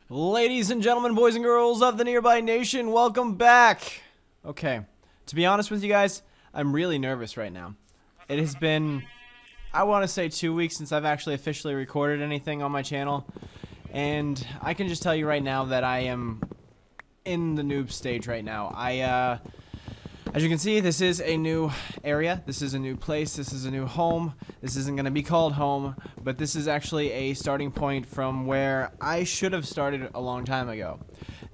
Ladies and gentlemen, boys and girls of the Nearby Nation, welcome back! Okay, to be honest with you guys, I'm really nervous right now. It has been, I want to say 2 weeks since I've actually officially recorded anything on my channel. And I can just tell you right now that I am in the noob stage right now. As you can see, this is a new area, this is a new place, this is a new home. This isn't going to be called home, but this is actually a starting point from where I should have started a long time ago.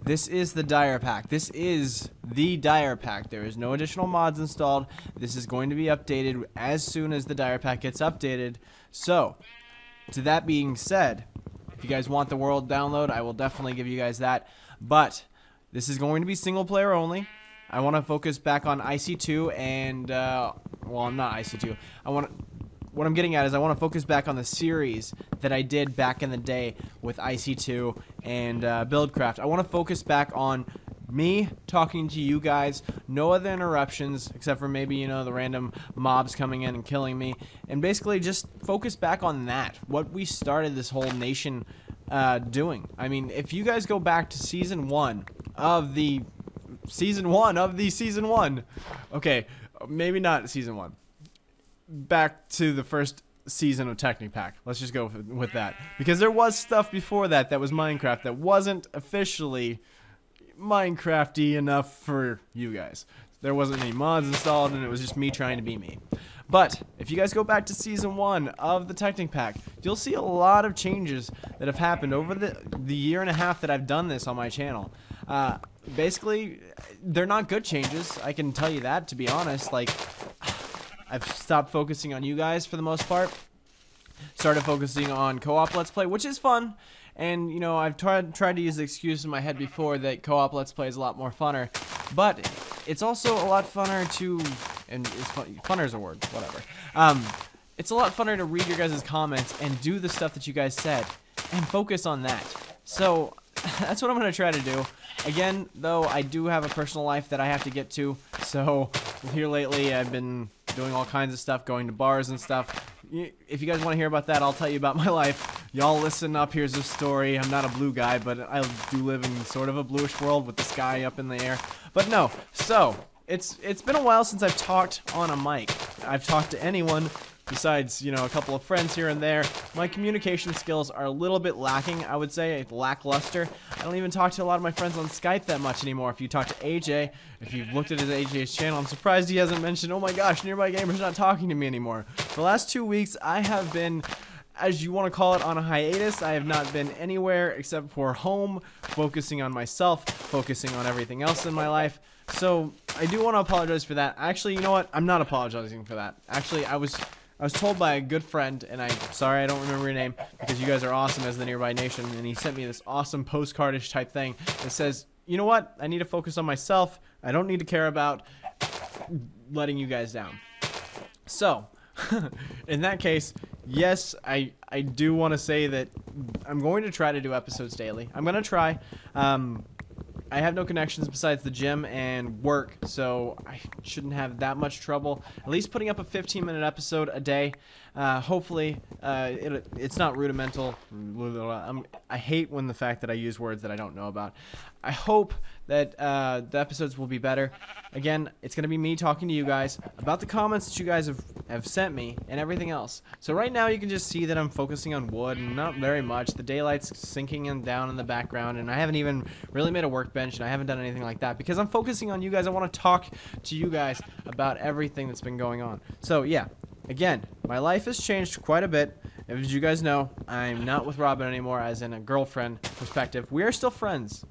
This is the Dire Pack. This is the Dire Pack. There is no additional mods installed. This is going to be updated as soon as the Dire Pack gets updated. So, to that being said, if you guys want the world download, I will definitely give you guys that. But this is going to be single player only. I want to focus back on IC2 and, well, I'm not IC2. What I'm getting at is I want to focus back on the series that I did back in the day with IC2 and Buildcraft. I want to focus back on me talking to you guys, no other interruptions except for maybe, you know, the random mobs coming in and killing me, and basically just focus back on that, what we started this whole nation doing. I mean, if you guys go back to season 1 of the season 1. Okay, maybe not season 1. Back to the first season of Technipack. Let's just go with that. Because there was stuff before that that was Minecraft that wasn't officially Minecrafty enough for you guys. There wasn't any mods installed and it was just me trying to be me. But if you guys go back to season 1 of the Technipack, you'll see a lot of changes that have happened over the year and a half that I've done this on my channel. Basically, they're not good changes. I can tell you that, to be honest. Like, I've stopped focusing on you guys for the most part. Started focusing on co-op Let's Play, which is fun. And, you know, I've tried to use the excuse in my head before that co-op Let's Play is a lot more funner. But it's also a lot funner to, and it's funner is a word, whatever. It's a lot funner to read your guys' comments and do the stuff that you guys said and focus on that. So that's what I'm going to try to do. Again, though, I do have a personal life that I have to get to. So here lately I've been doing all kinds of stuff, going to bars and stuff. If you guys want to hear about that, I'll tell you about my life. Y'all listen up, here's a story. I'm not a blue guy, but I do live in sort of a bluish world with the sky up in the air. But no, so it's been a while since I've talked on a mic. I've talked to anyone besides, you know, a couple of friends here and there. My communication skills are a little bit lacking, I would say, lackluster. I don't even talk to a lot of my friends on Skype that much anymore. If you talk to AJ, if you've looked at his AJ's channel, I'm surprised he hasn't mentioned, oh my gosh, Nearby Gamer's not talking to me anymore. For the last 2 weeks, I have been, as you want to call it, on a hiatus. I have not been anywhere except for home, focusing on myself, focusing on everything else in my life. So I do want to apologize for that. Actually, you know what? I'm not apologizing for that. Actually, I was told by a good friend, and I'm sorry I don't remember your name, because you guys are awesome as the Nearby Nation, and he sent me this awesome postcardish type thing that says, you know what, I need to focus on myself, I don't need to care about letting you guys down. So, in that case, yes, I do want to say that I'm going to try to do episodes daily. I'm going to try. I have no connections besides the gym and work, so I shouldn't have that much trouble. At least putting up a 15-minute episode a day. Hopefully, it's not rudimental. I hate when the fact that I use words that I don't know about. I hope that the episodes will be better. Again, it's going to be me talking to you guys about the comments that you guys have sent me and everything else. So right now you can just see that I'm focusing on wood and not very much. The daylight's sinking in down in the background, and I haven't even really made a workbench, and I haven't done anything like that because I'm focusing on you guys. I want to talk to you guys about everything that's been going on. So yeah, again, my life has changed quite a bit. As you guys know, I'm not with Robin anymore, as in a girlfriend perspective. We are still friends.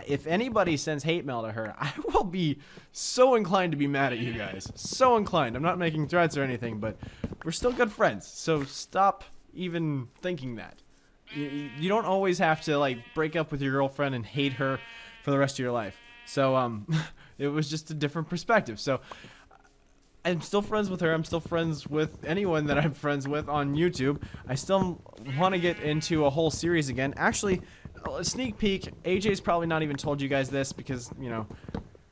If anybody sends hate mail to her, I will be so inclined to be mad at you guys. So inclined. I'm not making threats or anything, but we're still good friends. So stop even thinking that. You don't always have to, like, break up with your girlfriend and hate her for the rest of your life. So, it was just a different perspective. So, I'm still friends with her. I'm still friends with anyone that I'm friends with on YouTube. I still want to get into a whole series again. Actually, a sneak peek, AJ's probably not even told you guys this because, you know,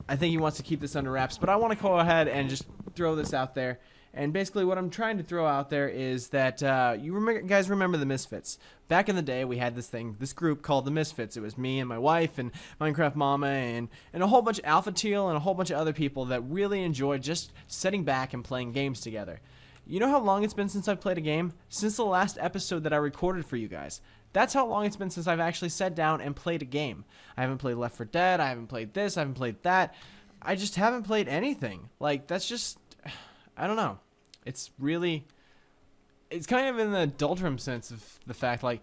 I think he wants to keep this under wraps. But I want to go ahead and just throw this out there And basically what I'm trying to throw out there is that guys remember the Misfits. Back in the day, we had this group called the Misfits. It was me and my wife and Minecraft Mama and a whole bunch of Alpha Teal and a whole bunch of other people that really enjoyed just sitting back and playing games together. You know how long it's been since I've played a game? Since the last episode that I recorded for you guys. That's how long it's been since I've actually sat down and played a game. I haven't played Left 4 Dead, I haven't played this, I haven't played that. I just haven't played anything. Like, that's just, I don't know. It's kind of in the doldrum sense of the fact, like,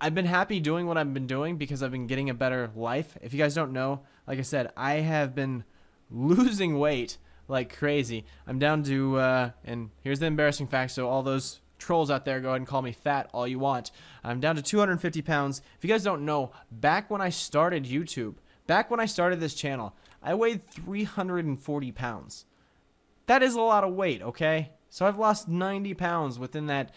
I've been happy doing what I've been doing because I've been getting a better life. If you guys don't know, like I said, I have been losing weight like crazy. I'm down to, and here's the embarrassing fact, so all those trolls out there, go ahead and call me fat all you want. I'm down to 250 pounds. If you guys don't know, back when I started YouTube, back when I started this channel, I weighed 340 pounds. That is a lot of weight, okay? So I've lost 90 pounds within that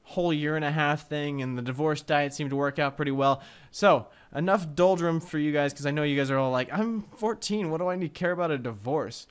whole year and a half thing, and the divorce diet seemed to work out pretty well. So, enough doldrum for you guys, because I know you guys are all like, I'm 14, what do I need to care about a divorce?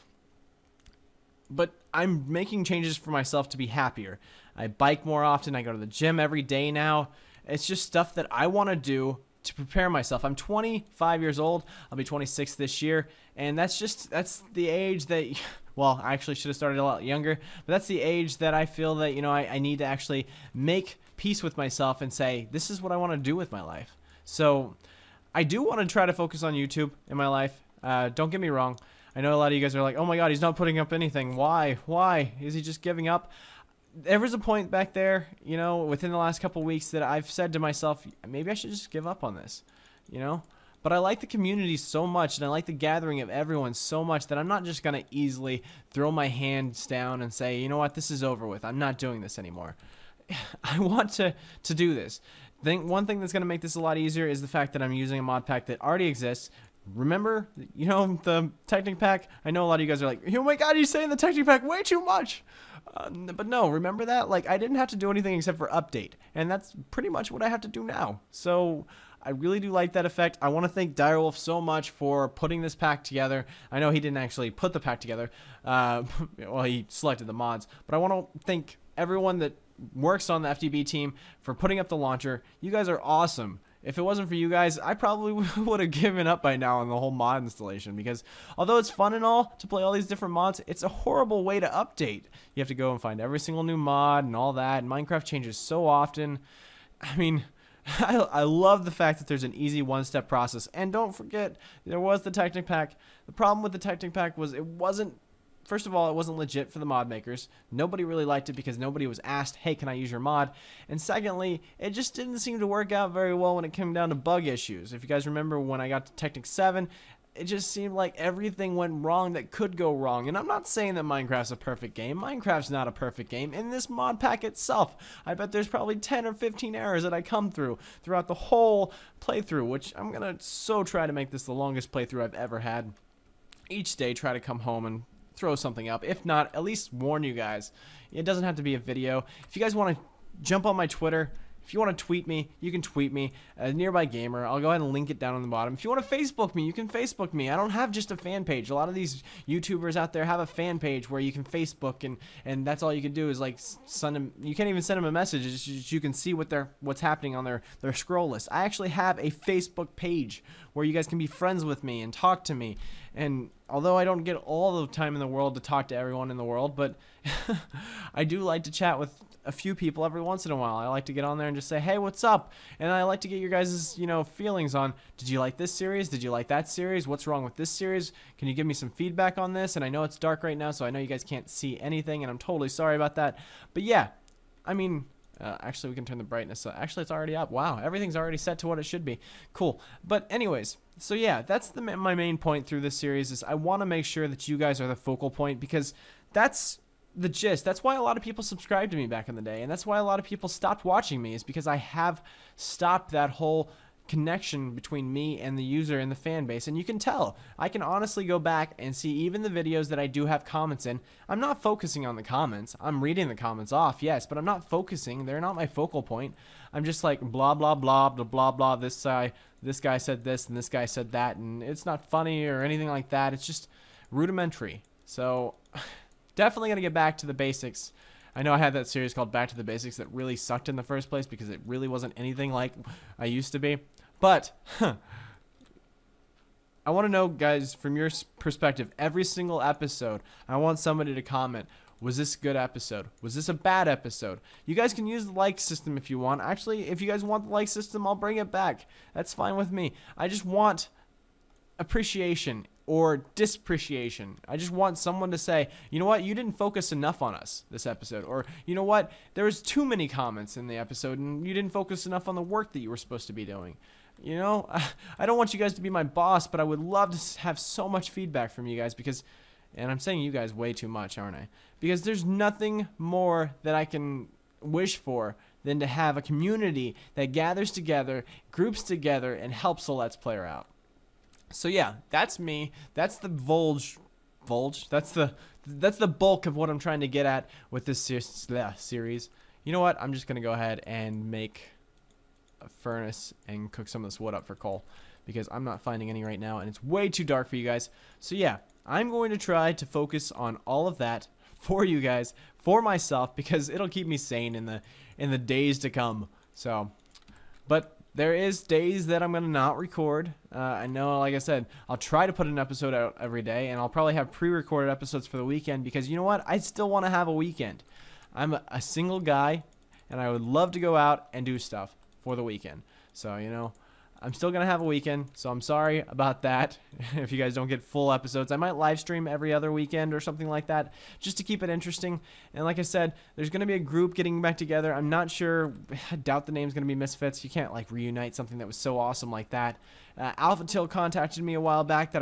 But I'm making changes for myself to be happier. I bike more often, I go to the gym every day now. It's just stuff that I want to do to prepare myself. I'm 25 years old, I'll be 26 this year, and that's the age that, well, I actually should have started a lot younger, but that's the age that I feel that, you know, I need to actually make peace with myself and say, this is what I want to do with my life. So, I do want to try to focus on YouTube in my life. Don't get me wrong. I know a lot of you guys are like, oh my god, he's not putting up anything. Why? Why? Is he just giving up? There was a point back there, you know, within the last couple weeks that I've said to myself, maybe I should just give up on this, you know? But I like the community so much, and I like the gathering of everyone so much that I'm not just going to easily throw my hands down and say, you know what, this is over with. I'm not doing this anymore. I want to do this. One thing that's going to make this a lot easier is the fact that I'm using a mod pack that already exists. Remember, you know, the Technic pack? I know a lot of you guys are like, oh my god, you're saying the Technic pack way too much. But no, remember that? Like, I didn't have to do anything except for update. And that's pretty much what I have to do now. So, I really do like that effect. I want to thank Direwolf so much for putting this pack together. I know he didn't actually put the pack together. Well, he selected the mods. But I want to thank everyone that works on the FTB team for putting up the launcher. You guys are awesome. If it wasn't for you guys, I probably would have given up by now on the whole mod installation, because although it's fun and all to play all these different mods, it's a horrible way to update. You have to go and find every single new mod and all that, and Minecraft changes so often. I mean, I love the fact that there's an easy one-step process. And don't forget, there was the Technic pack. The problem with the Technic pack was it wasn't, first of all, it wasn't legit for the mod makers. Nobody really liked it because nobody was asked, hey, can I use your mod? And secondly, it just didn't seem to work out very well when it came down to bug issues. If you guys remember when I got to Technic 7, it just seemed like everything went wrong that could go wrong. And I'm not saying that Minecraft's a perfect game. Minecraft's not a perfect game. In this mod pack itself, I bet there's probably 10 or 15 errors that I come throughout the whole playthrough, which I'm going to so try to make this the longest playthrough I've ever had. Each day, try to come home and throw something up. If not, at least warn you guys. It doesn't have to be a video. If you guys want to jump on my Twitter, if you want to tweet me, you can tweet me, nearbygamer. I'll go ahead and link it down on the bottom. If you want to Facebook me, you can Facebook me. I don't have just a fan page. A lot of these YouTubers out there have a fan page where you can Facebook, and that's all you can do is like send them. You can't even send them a message. It's just, you can see what's happening on their scroll list. I actually have a Facebook page where you guys can be friends with me and talk to me. And although I don't get all the time in the world to talk to everyone in the world, but I do like to chat with a few people every once in a while. I like to get on there and just say, hey, what's up? And I like to get your guys' feelings on, did you like this series? Did you like that series? What's wrong with this series? Can you give me some feedback on this? And I know it's dark right now, so I know you guys can't see anything, and I'm totally sorry about that. But yeah, I mean, actually, we can turn the brightness up. Actually, it's already up. Wow, everything's already set to what it should be. Cool. But anyways, so yeah, that's my main point through this series is I want to make sure that you guys are the focal point, because that's the gist. That's why a lot of people subscribed to me back in the day, and that's why a lot of people stopped watching me, is because I have stopped that whole connection between me and the user and the fan base. And you can tell, I can honestly go back and see even the videos that I do have comments in. I'm not focusing on the comments. I'm reading the comments off, yes, but I'm not focusing. They're not my focal point. I'm just like blah blah blah blah blah blah, this guy said this and this guy said that, and it's not funny or anything like that. It's just rudimentary. So definitely going to get back to the basics. I know I had that series called Back to the Basics that really sucked in the first place because it really wasn't anything like I used to be. But, I want to know, guys, from your perspective, every single episode, I want somebody to comment, was this a good episode? Was this a bad episode? You guys can use the like system if you want. Actually, if you guys want the like system, I'll bring it back. That's fine with me. I just want appreciation or disappreciation. I just want someone to say, you know what, you didn't focus enough on us this episode. Or, you know what, there was too many comments in the episode and you didn't focus enough on the work that you were supposed to be doing. You know, I don't want you guys to be my boss, but I would love to have so much feedback from you guys because, and I'm saying you guys way too much, aren't I? Because there's nothing more that I can wish for than to have a community that gathers together, groups together, and helps the Let's Player out. So yeah, that's me. That's the Volge. That's the bulk of what I'm trying to get at with this series. You know what? I'm just gonna go ahead and make a furnace and cook some of this wood up for coal because I'm not finding any right now and it's way too dark for you guys. So yeah, I'm going to try to focus on all of that for you guys, for myself, because it'll keep me sane in the days to come. So, but there is days that I'm gonna not record. I know, like I said, I'll try to put an episode out every day, and I'll probably have pre-recorded episodes for the weekend because you know what? I still want to have a weekend. I'm a single guy, and I would love to go out and do stuff for the weekend. So, you know, I'm still going to have a weekend, so I'm sorry about that if you guys don't get full episodes. I might live stream every other weekend or something like that just to keep it interesting. And like I said, there's going to be a group getting back together. I'm not sure. I doubt the name's going to be Misfits. You can't, like, reunite something that was so awesome like that. Alpha Till contacted me a while back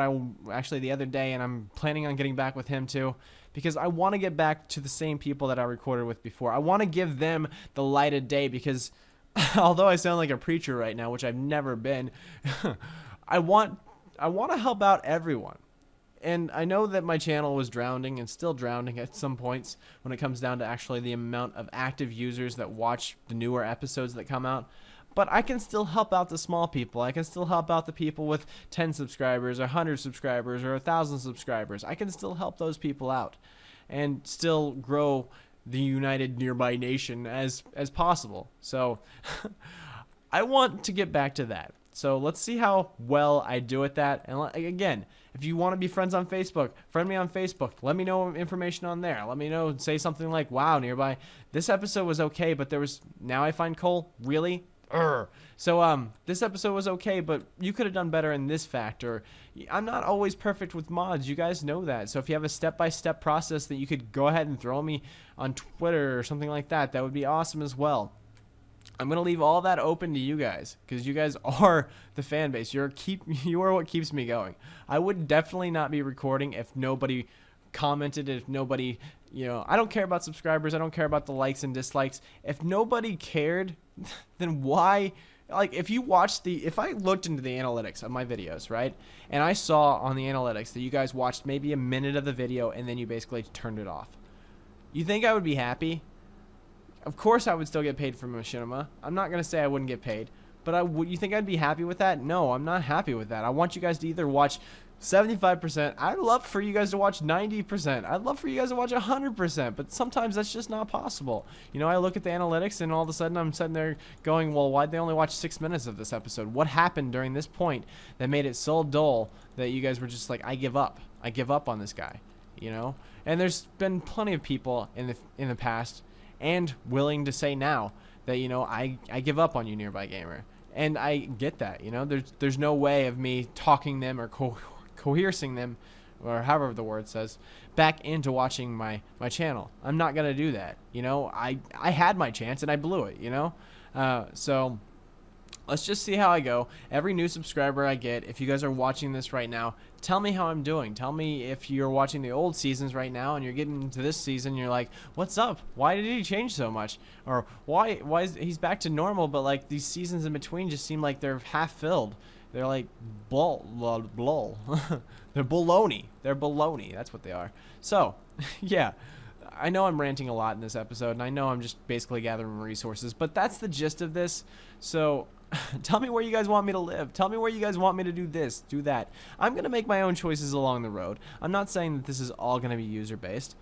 actually the other day, and I'm planning on getting back with him too because I want to get back to the same people that I recorded with before. I want to give them the light of day because although I sound like a preacher right now, which I've never been, I want to help out everyone. And I know that my channel was drowning and still drowning at some points when it comes down to actually the amount of active users that watch the newer episodes that come out. But I can still help out the small people. I can still help out the people with 10 subscribers or 100 subscribers or 1,000 subscribers. I can still help those people out and still grow the united nearby nation as possible. So I want to get back to that. So let's see how well I do at that. And again, if you want to be friends on Facebook, friend me on Facebook. Let me know information on there. Let me know, say something like, wow, Nearby, this episode was okay, but there was, now I find coal, really? So this episode was okay, but you could have done better in this factor. I'm not always perfect with mods, you guys know that. So if you have a step-by-step process that you could go ahead and throw me on Twitter or something like that, that would be awesome as well. I'm gonna leave all that open to you guys because you guys are the fan base. You are what keeps me going. I would definitely not be recording if nobody commented, if nobody, you know, I don't care about subscribers, I don't care about the likes and dislikes. If nobody cared, then why, like, if I looked into the analytics of my videos, right, and I saw on the analytics that you guys watched maybe a minute of the video and then you basically turned it off, you think I would be happy? Of course I would still get paid for machinima. I'm not gonna say I wouldn't get paid, but you think I'd be happy with that? No, I'm not happy with that. I want you guys to either watch 75%. I'd love for you guys to watch 90%. I'd love for you guys to watch 100%, but sometimes that's just not possible. You know, I look at the analytics and all of a sudden I'm sitting there going, well, why'd they only watch 6 minutes of this episode? What happened during this point that made it so dull that you guys were just like, I give up. I give up on this guy, you know? And there's been plenty of people in the past and willing to say now that, you know, I give up on you, Nearby Gamer. And I get that, you know, there's no way of me talking them or coercing them, or however the word says, back into watching my channel. I'm not gonna do that, you know. I had my chance and I blew it, you know. So let's just see how I go. Every new subscriber I get, if you guys are watching this right now, tell me how I'm doing. Tell me if you're watching the old seasons right now and you're getting into this season, you're like, what's up? Why did he change so much? Or why is he's back to normal, but like these seasons in between just seem like they're half filled. They're like they're baloney. They're baloney. That's what they are. So, yeah. I know I'm ranting a lot in this episode, and I know I'm just basically gathering resources, but that's the gist of this. So tell me where you guys want me to live. Tell me where you guys want me to do this, do that. I'm going to make my own choices along the road. I'm not saying that this is all going to be user-based.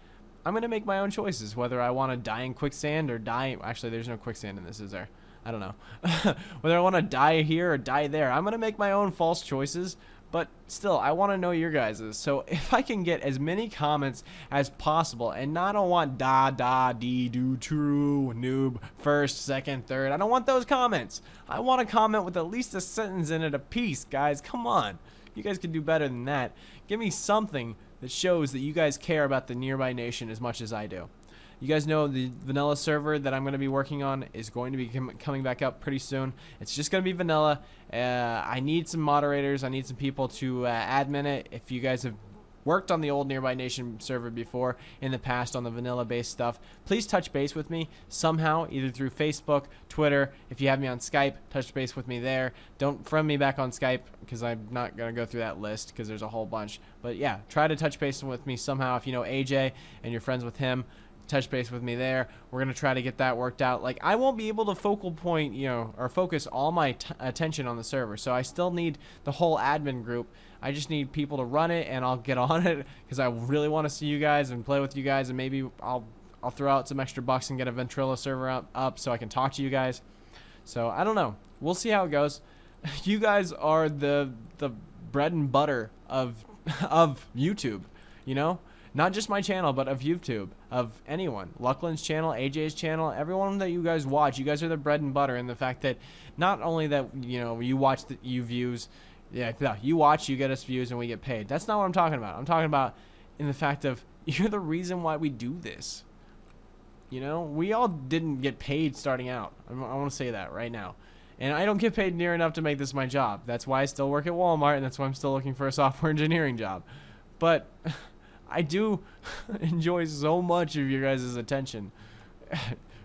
I'm going to make my own choices, whether I want to die in quicksand or die. Actually, there's no quicksand in this, is there? I don't know. Whether I want to die here or die there, I'm going to make my own false choices. But still, I want to know your guys's. So if I can get as many comments as possible, and I don't want da, da, dee, do, true, noob, first, second, third. I don't want those comments. I want a comment with at least a sentence in it apiece, guys. Come on. You guys can do better than that. Give me something that shows that you guys care about the Nearby Nation as much as I do. You guys know the vanilla server that I'm going to be working on is going to be coming back up pretty soon. It's just going to be vanilla. I need some moderators. I need some people to admin it. If you guys have worked on the old Nearby Nation server before in the past on the vanilla based stuff, please touch base with me somehow, either through Facebook, Twitter. If you have me on Skype, touch base with me there. Don't friend me back on Skype because I'm not going to go through that list because there's a whole bunch. But yeah, try to touch base with me somehow. If you know AJ and you're friends with him, touch base with me there. We're going to try to get that worked out. Like, I won't be able to focal point, or focus all my attention on the server. So I still need the whole admin group. I just need people to run it, and I'll get on it because I really want to see you guys and play with you guys, and maybe I'll throw out some extra bucks and get a Ventrilo server up so I can talk to you guys. So I don't know. We'll see how it goes. You guys are the bread and butter of YouTube, Not just my channel, but of YouTube, of anyone. Luckland's channel, AJ's channel, everyone that you guys watch, you guys are the bread and butter. And the fact that not only that, you watch, you views, you watch, you get us views, and we get paid. That's not what I'm talking about. I'm talking about in the fact of you're the reason why we do this. We all didn't get paid starting out. I want to say that right now. And I don't get paid near enough to make this my job. That's why I still work at Walmart, and that's why I'm still looking for a software engineering job. But I do enjoy so much of your guys' attention.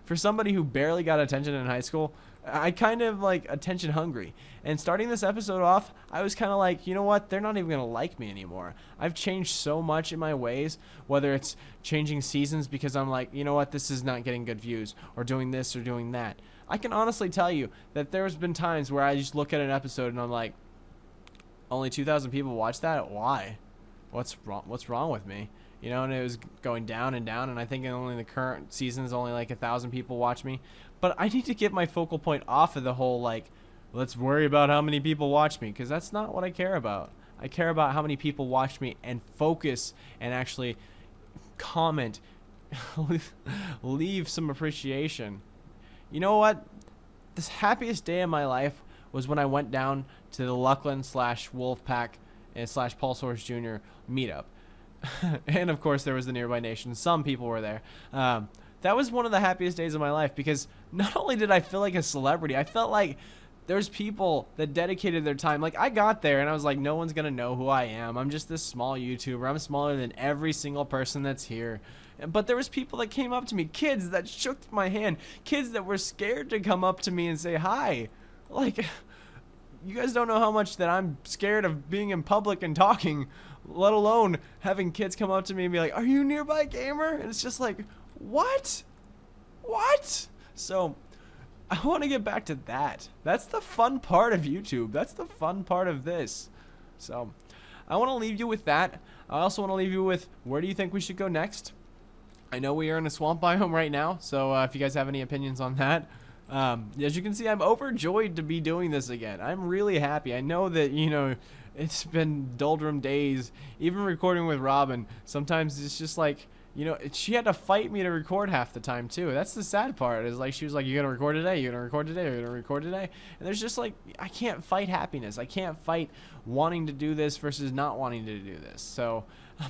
For somebody who barely got attention in high school, I kind of like attention hungry. And starting this episode off, I was kind of like, you know what? They're not even going to like me anymore. I've changed so much in my ways, whether it's changing seasons because I'm like, you know what? This is not getting good views, or doing this or doing that. I can honestly tell you that there's been times where I just look at an episode and I'm like, only 2,000 people watch that? Why? What's wrong with me? And it was going down and down, and I think only the current season is only like 1,000 people watch me. But I need to get my focal point off of the whole like, let's worry about how many people watch me, because that's not what I care about. I care about how many people watch me and focus and actually comment, leave some appreciation. You know what? This happiest day of my life was when I went down to the Luckland / Wolfpack and / Pulsehorse Jr. meetup. And of course there was the Nearby Nation. Some people were there. That was one of the happiest days of my life because not only did I feel like a celebrity, I felt like there's people that dedicated their time. Like, I got there and I was like, no one's gonna know who I am. I'm just this small YouTuber. I'm smaller than every single person that's here. But there was people that came up to me, kids that shook my hand, kids that were scared to come up to me and say hi. Like, you guys don't know how much that I'm scared of being in public and talking, let alone having kids come up to me and be like, are you Nearby Gamer? And it's just like, what? So I want to get back to that. That's the fun part of YouTube. That's the fun part of this. So I want to leave you with that. I also want to leave you with, where do you think we should go next? I know we are in a swamp biome right now, so if you guys have any opinions on that. As you can see, I'm overjoyed to be doing this again. I'm really happy. I know that, it's been doldrum days. Even recording with Robin, sometimes it's just like, she had to fight me to record half the time too. That's the sad part, is like, she was like, you gonna record today? You gonna record today? Are you gonna record today? And there's just like, I can't fight happiness. I can't fight wanting to do this versus not wanting to do this. So,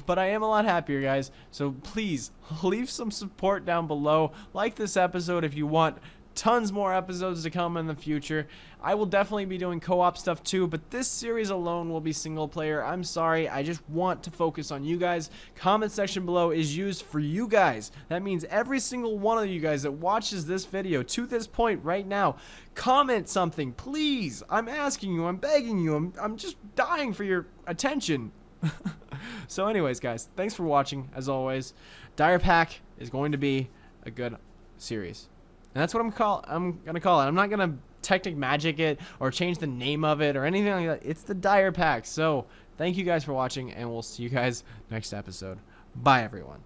but I am a lot happier, guys. So please leave some support down below. Like this episode if you want tons more episodes to come in the future. I will definitely be doing co-op stuff too, but this series alone will be single player. I'm sorry, I just want to focus on you guys. Comment section below is used for you guys. That means every single one of you guys that watches this video to this point right now, comment something, please. I'm asking you, I'm begging you, I'm just dying for your attention. So anyways, guys, thanks for watching. As always, Dire Pack is going to be a good series. And that's what I'm gonna call it. I'm not gonna technic magic it or change the name of it or anything like that. It's the Dire Pack. So thank you guys for watching, and we'll see you guys next episode. Bye, everyone.